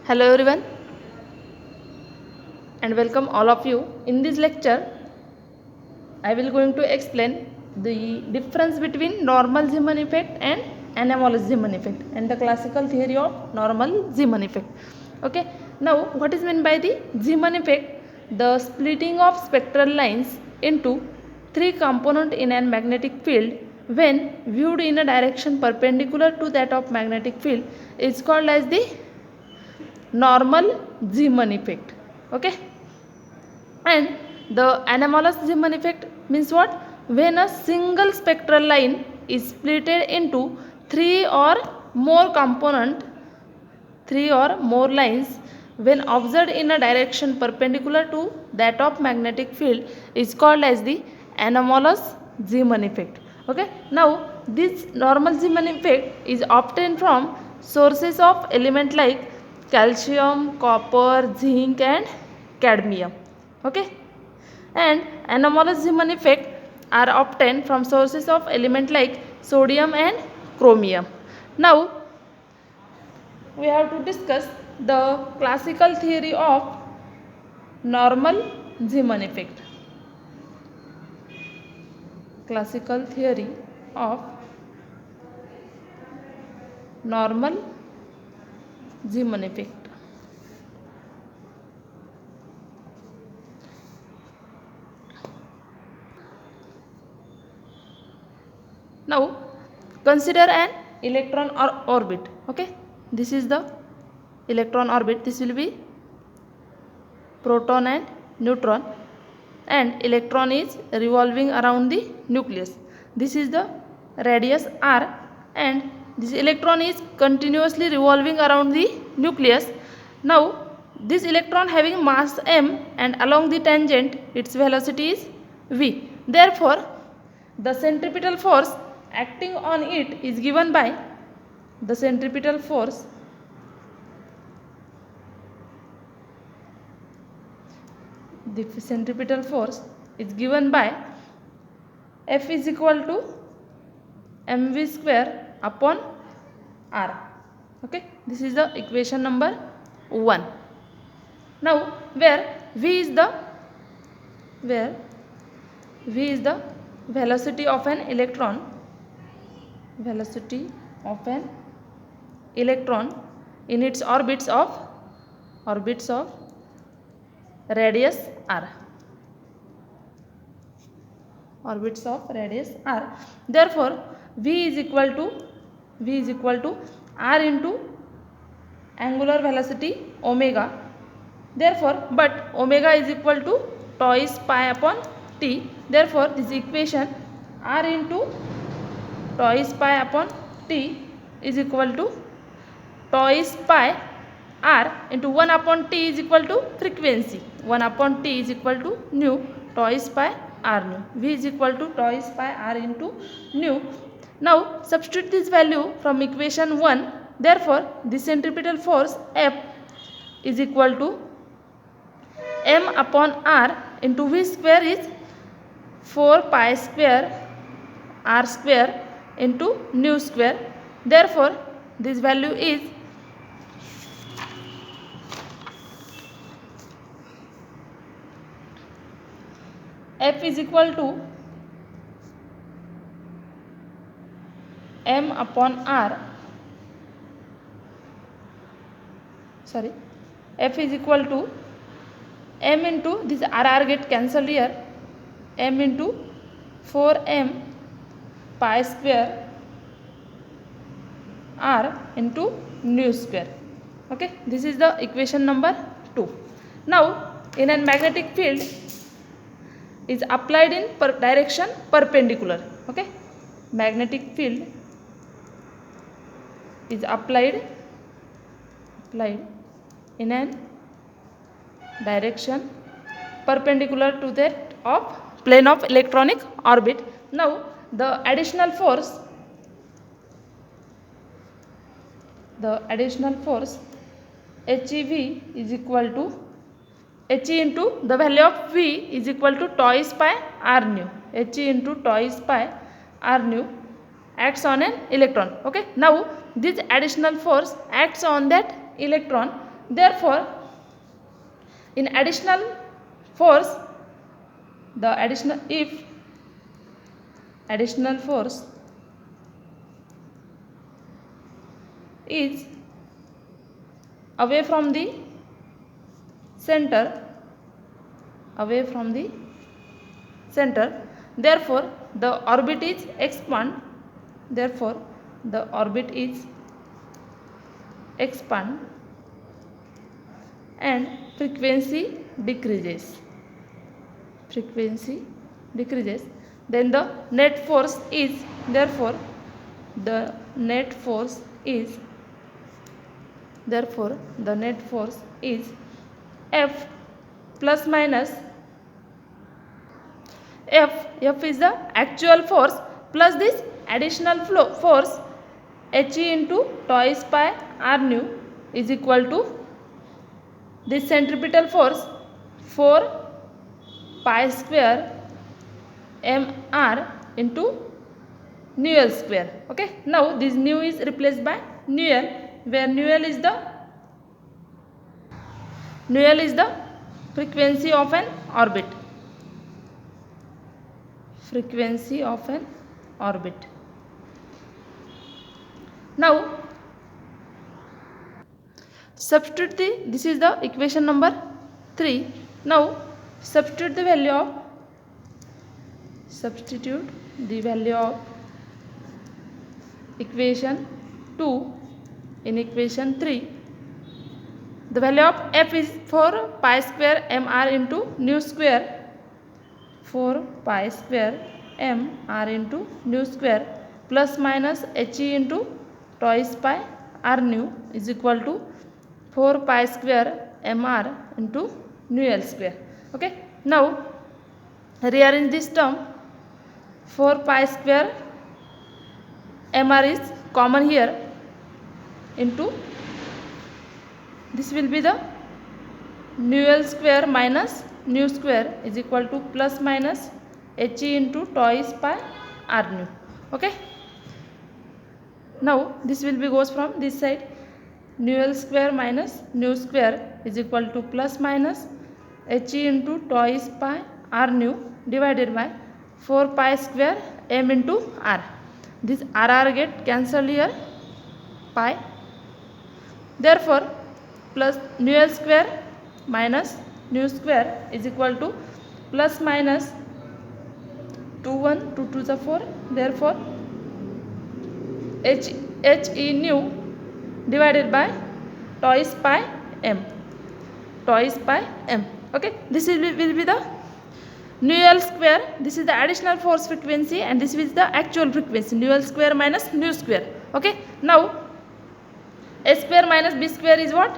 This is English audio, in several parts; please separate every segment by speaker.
Speaker 1: Hello everyone and welcome all of you. In this lecture I will going to explain the difference between normal Zeeman effect and anomalous Zeeman effect and the classical theory of normal Zeeman effect. Okay, now what is meant by the Zeeman effect? The splitting of spectral lines into three components in a magnetic field when viewed in a direction perpendicular to that of magnetic field is called as the normal Zeeman effect. Okay, and the anomalous Zeeman effect means what? When a single spectral line is split into three or more component, three or more lines when observed in a direction perpendicular to that of magnetic field is called as the anomalous Zeeman effect. Okay, now this normal Zeeman effect is obtained from sources of element like calcium, copper, zinc and cadmium. Okay, and anomalous Zeeman effect are obtained from sources of element like sodium and chromium. Now we have to discuss the classical theory of normal Zeeman effect. Classical theory of normal Zeeman effect. Now consider an electron or orbit. Okay, this is the electron orbit. This will be proton and neutron, and electron is revolving around the nucleus. This is the radius r, and this electron is continuously revolving around the nucleus. Now this electron having mass m and along the tangent its velocity is v. Therefore the centripetal force acting on it is given by the centripetal force is given by F is equal to mv square upon r. Okay, this is the equation number 1. Now where v is the velocity of an electron, in its orbits of radius r. Therefore v is equal to r into angular velocity omega. Therefore but omega is equal to twice pi upon t. Therefore this equation r into twice pi upon t is equal to twice pi r into 1 upon t is equal to frequency. 1 upon t is equal to nu twice pi r nu. V is equal to twice pi r into nu. Now substitute this value from equation 1. Therefore the centripetal force F is equal to m upon r into v square is 4 pi square r square into nu square. Therefore this value is F is equal to m upon r, F is equal to m into this r get cancelled here, m into 4m pi square r into nu square. Okay, this is the equation number 2. Now in a magnetic field is applied in direction perpendicular. Okay, magnetic field is applied in an direction perpendicular to that of plane of electronic orbit. Now the additional force HeV is equal to He into the value of V is equal to twice pi r nu. He into twice pi r nu acts on an electron. Okay, now this additional force acts on that electron Therefore, in additional force, if additional force is away from the center, therefore the orbit is expand, and frequency decreases, then the net force is, therefore the net force is F plus minus F is the actual force plus this additional force He into twice pi r nu is equal to this centripetal force 4 pi square mr into nu L square. Okay, now this nu is replaced by nu L, where nu L is the frequency of an orbit. Now substitute this is the equation number 3. Now substitute the value of equation 2 in equation 3. The value of F is 4 pi square mr into nu square, 4 pi square mr into nu square plus minus He into twice pi r nu is equal to 4 pi square mr into nu L square. Okay, now rearrange this term. 4 pi square mr is common here, into this will be the nu L square minus nu square is equal to plus minus He into twice pi r nu. Okay, now this will be goes from this side, nu L square minus nu square is equal to plus minus He into twice pi r nu divided by 4 pi square m into r. This r get cancelled here, pi. Therefore plus nu L square minus nu square is equal to plus minus 2 1 2 2 is 4. Therefore He nu divided by twice pi m. Okay, this will be the nu L square. This is the additional force frequency and this is the actual frequency, nu L square minus nu square. Okay, now a square minus b square is what?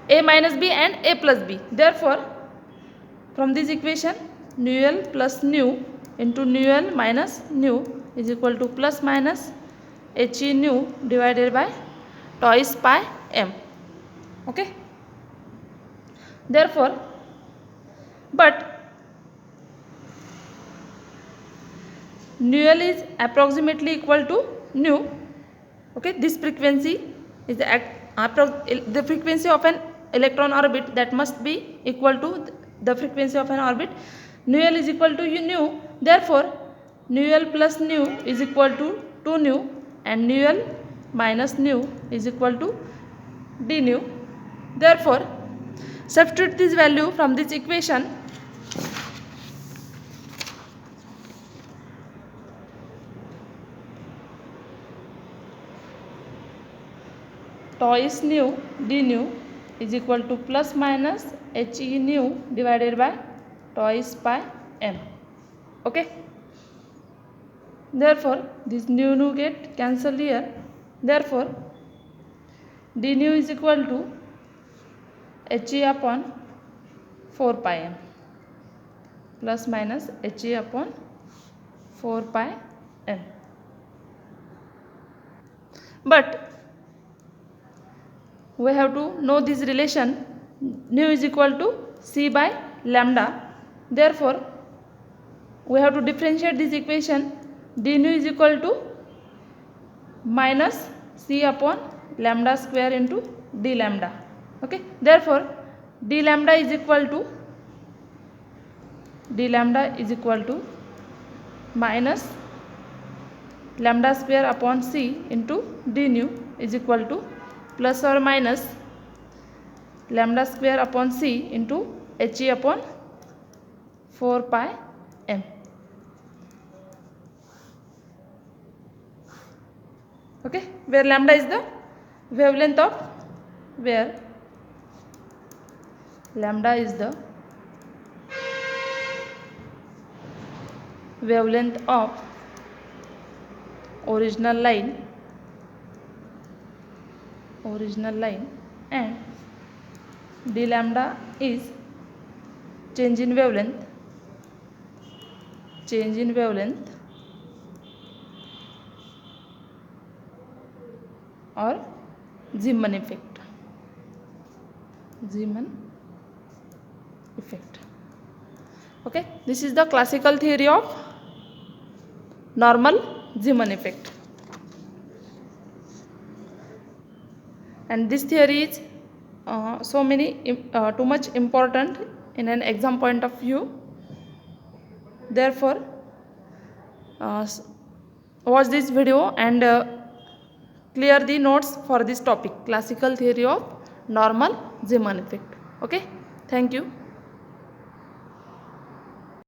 Speaker 1: A minus b and a plus b. Therefore from this equation nu L plus nu into nu L minus nu is equal to plus minus He nu divided by twice pi m. Okay, therefore but nu L is approximately equal to nu. Okay, this frequency is the frequency of an electron orbit, that must be equal to the frequency of an orbit. Nu L is equal to nu. Therefore nu L plus nu is equal to 2 nu and nu L minus nu is equal to d nu. Therefore substitute this value from this equation. Twice nu d nu is equal to plus minus He nu divided by twice pi m. Okay, therefore this nu get cancelled here. Therefore d nu is equal to He upon 4 pi m plus minus He upon 4 pi m. But we have to know this relation, nu is equal to c by lambda. Therefore we have to differentiate this equation. D nu is equal to minus c upon lambda square into d lambda. Okay, therefore d lambda is equal to minus lambda square upon c into d nu is equal to plus or minus lambda square upon c into he upon 4 pi m. Okay, where lambda is the wavelength of original line and d lambda is change in wavelength or Zeeman effect. Okay, this is the classical theory of normal Zeeman effect, and this theory is too much important in an exam point of view. Therefore watch this video and clear the notes for this topic, classical theory of normal Zeeman effect. Okay, thank you.